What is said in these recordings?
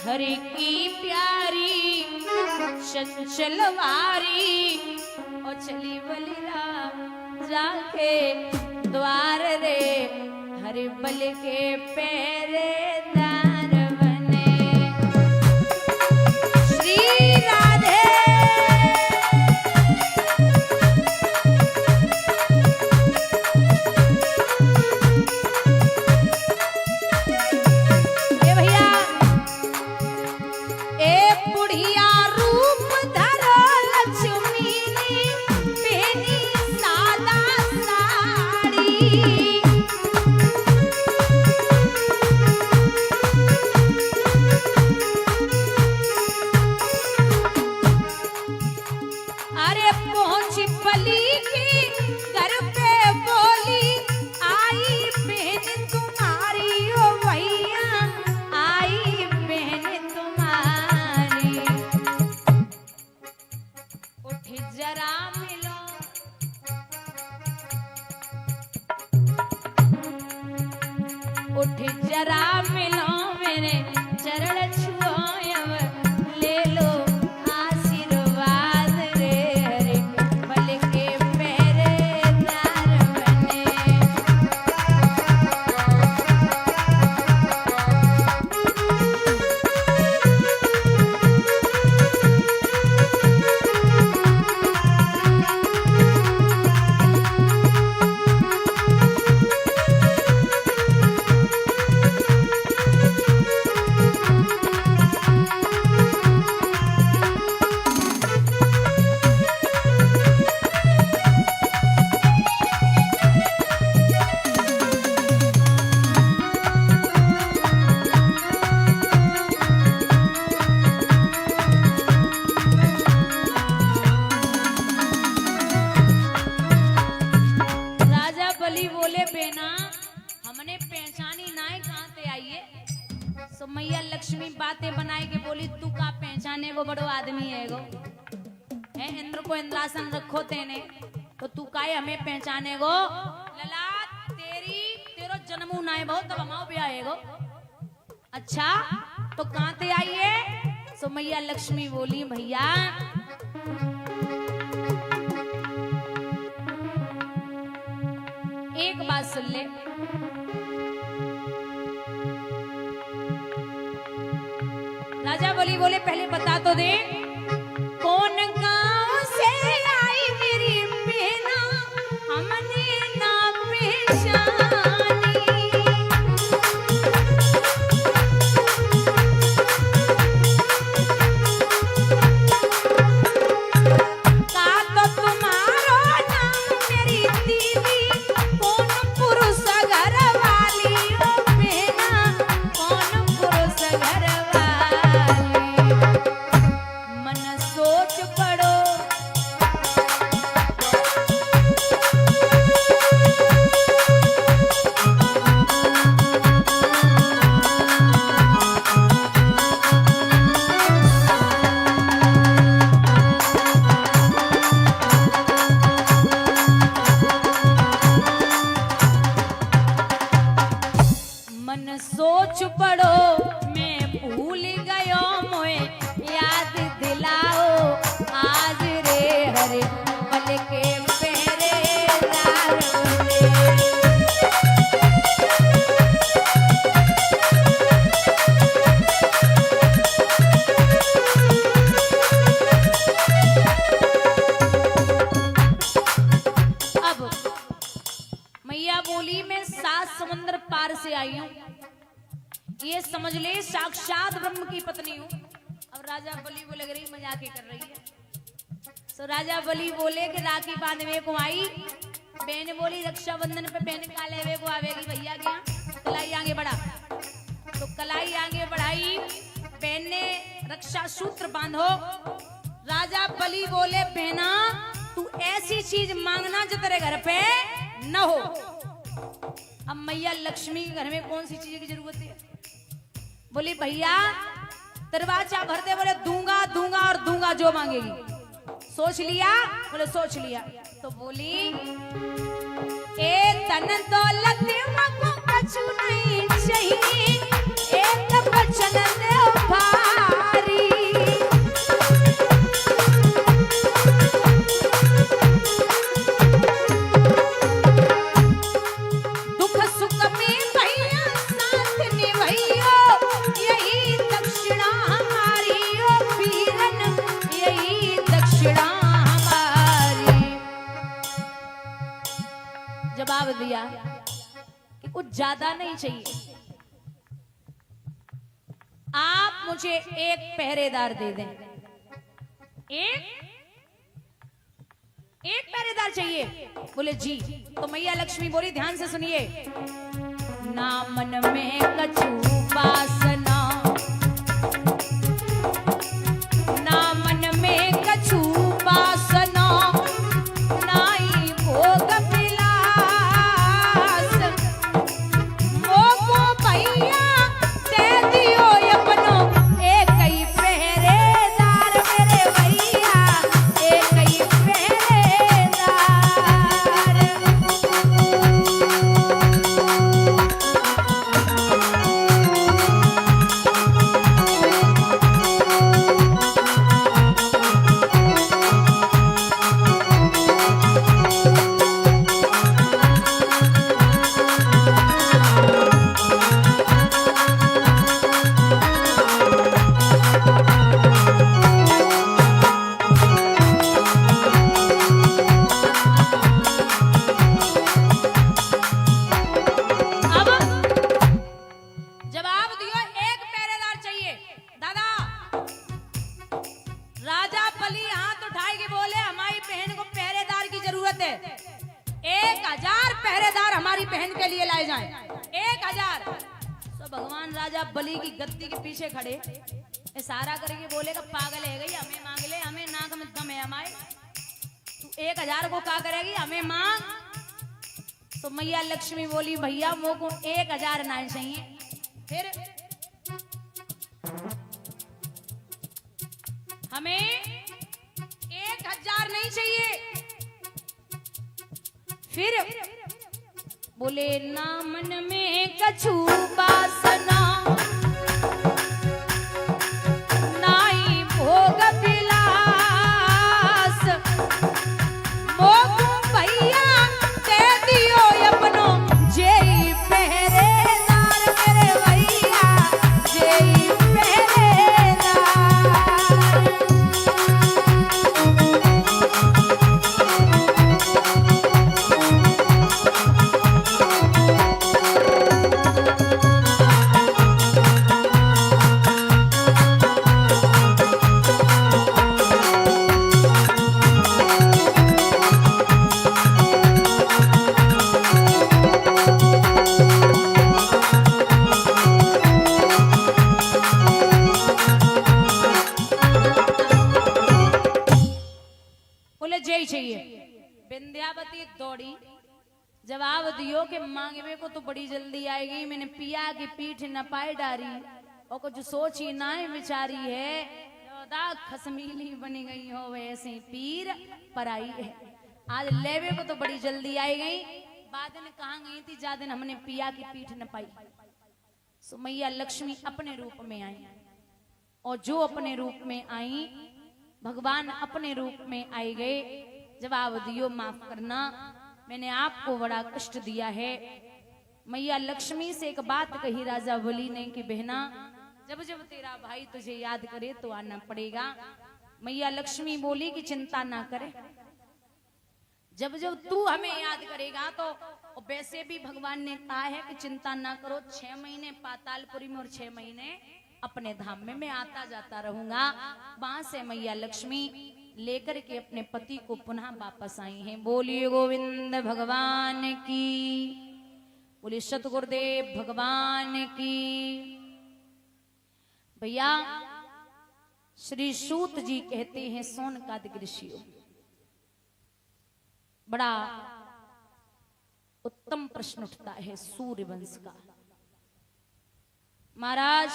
हरि की प्यारी चंचलवारी और चली बलिरा जाके द्वार रे हरि बल के पहरेदार बने। श्री राधे उठ जरा मिलो मेरे चरण छुओ ले लो आशीर्वाद रे हरे बल के पहरेदार बने। हमने पहचानी नाय कहाँ से आई है। सो मैया लक्ष्मी बातें बनाए के बोली तू का पहचाने वो बड़ो आदमी है गो है इंद्र को इंद्रासन रखो तेने तो तू का हमें पहचाने गो लला तेरो जन्मू नाय बहुत तब हमाओ भी आएगो। अच्छा तो कहाँ से आई है। सो मैया लक्ष्मी बोली भैया एक बात सुन ले। राजा बोले पहले बता तो दे कौन गांव से आई मेरी बहना हमने ना पहचानी। का तो तुम्हारो नाम मेरी दीदी कौन पुरुष घर वाली ओ बहना कौन पुरुष घर सोच पड़ो मन सोच पड़ो मैं भूल गयो मोए याद दिलाओ आज रे हरे बल के पहरेदार बने। अब मैया बोली मैं 7 समुद्र पार से आई हूँ ये समझ ले साक्षात ब्रह्म की पत्नी हूँ। अब राजा बलि बोले रही मजाक कर रही है। तो राजा बलि बोले कि राखी बांधवे को आई बहन बोली रक्षाबंधन पे बहन काले वे को आवेगी भैया के यहाँ कलाई आगे बढ़ा तो कलाई आगे बढ़ाई बहन ने रक्षा सूत्र बांधो। राजा बलि बोले बहना तू ऐसी चीज मांगना जो तेरे घर पे न हो। अब मैया लक्ष्मी के घर में कौन सी चीज की जरूरत है। बोली भैया दरवाजा भरते बोले दूंगा दूंगा और दूंगा जो मांगेगी। सोच लिया बोले सोच लिया तो बोली ए तन दौलत मको कछु नहीं चाहिए एक बचन दे भाई दिया कि कुछ ज्यादा नहीं चाहिए, आप मुझे एक पहरेदार दे दें। एक पहरेदार चाहिए? बोले जी। तो मैया लक्ष्मी बोली, ध्यान से सुनिए, ना मन में कछु वासना, ना मन में कछु वासना, नाई भोग विलास, मोको भैया दे दियो अपनो एक ही पहरेदार, मेरे भैया एक ही पहरेदार। राजा बलि की गद्दी के पीछे खड़े इशारा करके बोलेगा, पागल है गई, हमें मांग ले, हमें नाक में दम है हमारे, तू 1000 को क्या करेगी, हमें मांग। तो मैया लक्ष्मी बोली, भैया वो को 1000 ना चाहिए, फिर हमें 1000 नहीं चाहिए। फिर बोले, ना मन में कछु वासना, नाई भोग विलास, मोको भैया दे दियो अपनो जेई पहरेदार, मेरे भैया जेई पहरेदार। विंध्यावती दौड़ी, जवाब दियो कि मांगवे को तो बड़ी जल्दी आएगी, मैंने पिया की पीठ न पाए डारी, और कुछ सोची ना विचारी है, खसमीली बनी गई हो वैसे पीर पराई है। आज लेवे को तो बड़ी जल्दी आई गई, बादन कहाँ गई थी जा दिन हमने पिया की पीठ न पाई। सो मैया लक्ष्मी अपने रूप में आई, और जो अपने रूप में आई, भगवान अपने रूप में आई गए। जवाब दियो, माफ करना, मैंने आपको बड़ा कष्ट दिया है। मैया लक्ष्मी से एक बात कही राजा बलि ने कि बहना, जब जब तेरा भाई तुझे याद करे तो आना पड़ेगा। मैया लक्ष्मी बोली कि चिंता ना करे, जब जब तू हमें याद करेगा तो वैसे भी भगवान ने कहा है कि चिंता ना करो, 6 महीने पातालपुरी में और 6 महीने अपने धाम में मैं आता जाता रहूंगा। वहां से मैया लक्ष्मी लेकर के अपने पति को पुनः वापस आई हैं। बोलिए गोविंद भगवान की, बोलिए सतगुरुदेव भगवान की। भैया श्री सूत जी कहते हैं, सोनकादिक ऋषियों, बड़ा उत्तम प्रश्न उठता है सूर्य वंश का। महाराज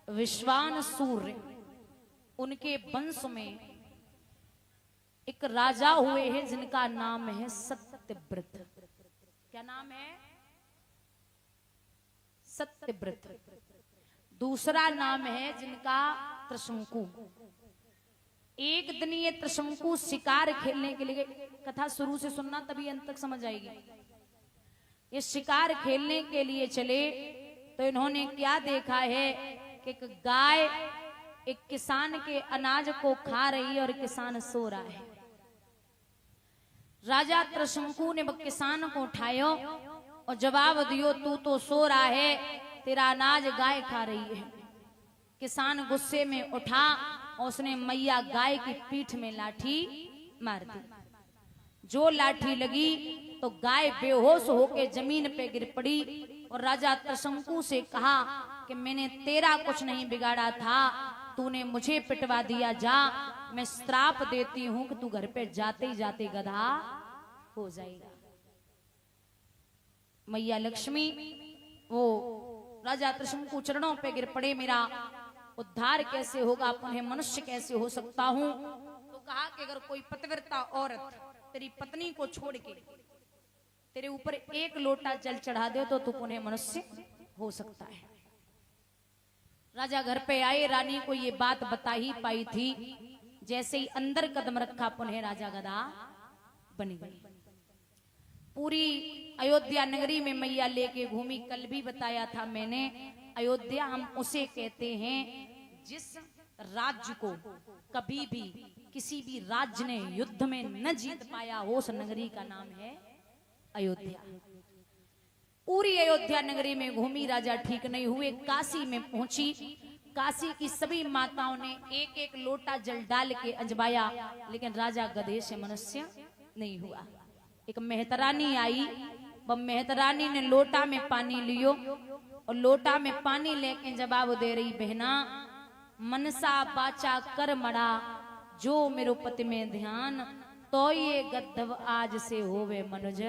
विश्वान सूर्य, उनके वंश में एक राजा हुए हैं जिनका नाम है सत्यव्रत। क्या नाम है? सत्यव्रत। दूसरा नाम है जिनका त्रिशंकु। एक दिन ये त्रिशंकु शिकार खेलने के लिए, कथा शुरू से सुनना तभी अंत तक समझ आएगी। ये शिकार खेलने के लिए चले तो इन्होंने क्या देखा है कि एक गाय एक किसान के अनाज को खा रही है और किसान सो रहा है। राजा त्रिशंकु ने किसान को उठायो और जवाब दियो, तू तो सो रहा है, तेरा अनाज गाय खा रही है। किसान गुस्से में उठा और उसने मैया गाय की पीठ में लाठी मार दी। जो लाठी लगी तो गाय बेहोश होकर जमीन पे गिर पड़ी और राजा त्रिशंकु से कहा कि मैंने तेरा कुछ नहीं बिगाड़ा था, तूने मुझे पिटवा दिया। जा, मैं श्राप देती हूं कि तू घर पे जाते ही जाते गधा हो जाएगा। मैया लक्ष्मी वो राजा त्रिशंकु चरणों पे गिर पड़े, मेरा उद्धार कैसे होगा, पुनः मनुष्य कैसे हो सकता हूं। तो कहा कि अगर कोई पतिव्रता औरत तेरी पत्नी को छोड़ के तेरे ऊपर एक लोटा जल चढ़ा दे तो तू पुनः मनुष्य हो सकता है। राजा घर पे आए, रानी को ये बात बता ही पाई थी। जैसे ही अंदर कदम रखा पुनः राजा गधा बन गई। पूरी अयोध्या नगरी में मैया लेके घूमी। कल भी बताया था मैंने, अयोध्या हम उसे कहते हैं जिस राज्य को कभी भी किसी भी राज्य ने युद्ध में न जीत पाया हो, उस नगरी का नाम है अयोध्या। पूरी अयोध्या नगरी में घूमी, राजा ठीक नहीं हुए। काशी में पहुंची, काशी की सभी माताओं ने एक एक लोटा जल डाल के अजमाया, लेकिन राजा गधे से मनुष्य नहीं हुआ। एक मेहतरानी आई, वह मेहतरानी ने लोटा में पानी लियो और लोटा में पानी लेके जवाब दे रही, बहना मनसा बाचा कर मड़ा, जो मेरो पति में ध्यान, तो ये गद्धव आज से होवे मनुज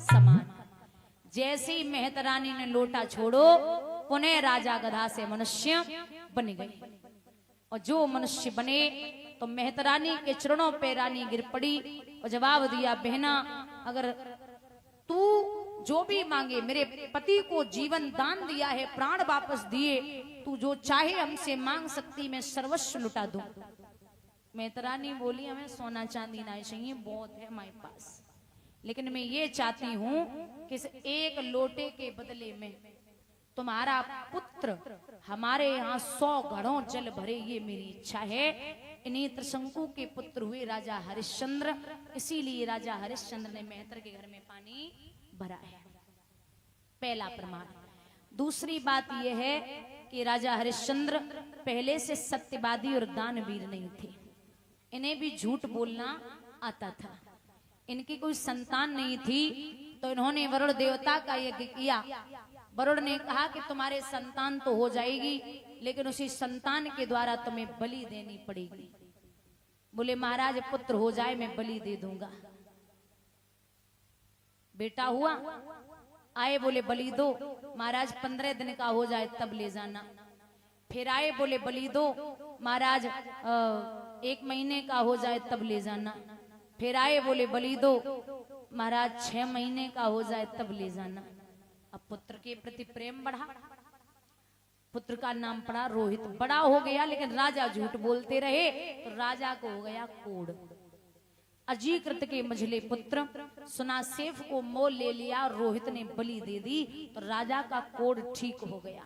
समान। जैसे ही मेहतरानी ने लोटा छोड़ो, पुनः राजा गधा से मनुष्य बन गए। और जो मनुष्य बने तो मेहतरानी के चरणों पे रानी गिर पड़ी और जवाब दिया, बहना अगर तू जो भी मांगे, मेरे पति को जीवन दान दिया है, प्राण वापस दिए, तू जो चाहे हमसे मांग सकती, मैं सर्वस्व लुटा दूं। मेहतरानी बोली, हमें सोना चांदी नहीं चाहिए, बहुत है हमारे पास, लेकिन मैं ये चाहती हूं कि इस एक लोटे के बदले में तुम्हारा पुत्र हमारे यहाँ 100 घड़ों जल भरे, ये मेरी इच्छा है। इन्हीं त्रिशंकु के पुत्र हुए राजा हरिश्चंद्र, इसीलिए राजा हरिश्चंद्र ने मेहतर के घर में पानी भरा है। पहला प्रमाण। दूसरी बात यह है कि राजा हरिश्चंद्र पहले से सत्यवादी और दानवीर नहीं थे। इन्हें भी झूठ बोलना आता था। इनकी कोई संतान नहीं थी तो इन्होंने वरुण देवता का यज्ञ किया। वरुण ने कहा कि तुम्हारे संतान तो हो जाएगी, लेकिन उसी संतान के द्वारा तुम्हें बलि देनी पड़ेगी। बोले महाराज पुत्र हो जाए मैं बलि दे दूंगा। बेटा हुआ, आए बोले बलि दो। महाराज 15 दिन का हो जाए तब ले जाना। फिर आए बोले बलि दो। महाराज 1 महीने का हो जाए तब ले जाना। फिर आए बोले बलि दो। महाराज 6 महीने का हो जाए तब ले जाना। अब पुत्र के प्रति प्रेम बढ़ा, पुत्र का नाम पड़ा रोहित। बड़ा हो गया लेकिन राजा झूठ बोलते रहे तो राजा को हो गया कोढ़। अजीकृत के मझले पुत्र सुनासेफ को मोल ले लिया, रोहित ने बलि दे दी तो राजा का कोढ़ ठीक हो गया।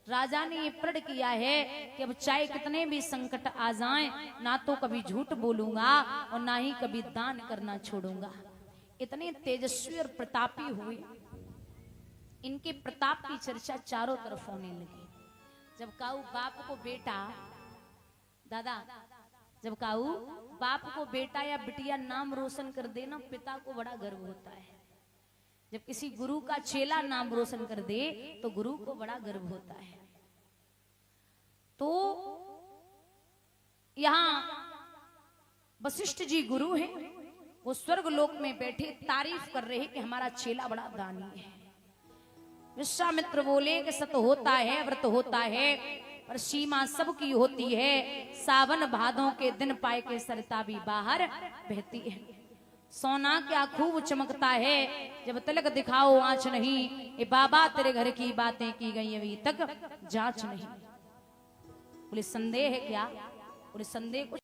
राजा ने ये प्रण किया है कि अब चाहे कितने भी संकट आ जाएं, ना तो कभी झूठ बोलूंगा और ना ही कभी दान करना छोड़ूंगा। इतने तेजस्वी और प्रतापी हुए, इनके प्रताप की चर्चा चारों तरफ होने लगी। जब काऊ बाप को बेटा, दादा जब काऊ बाप को बेटा या बिटिया नाम रोशन कर दे ना, पिता को बड़ा गर्व होता है। जब किसी गुरु का चेला नाम रोशन कर दे तो गुरु को बड़ा गर्व होता है। तो यहाँ वशिष्ठ जी गुरु हैं, वो स्वर्ग लोक में बैठे तारीफ कर रहे कि हमारा चेला बड़ा दानी है। विश्वामित्र बोले कि सत होता है, व्रत होता है, पर सीमा सबकी होती है। सावन भादों के दिन पाए के सरता भी बाहर बहती है। सोना क्या खूब चमकता है, जब तिलक दिखाओ आंच नहीं। ये बाबा तेरे घर की बातें की गई अभी तक जांच नहीं। बोले संदेह है क्या? बोले संदेह कुछ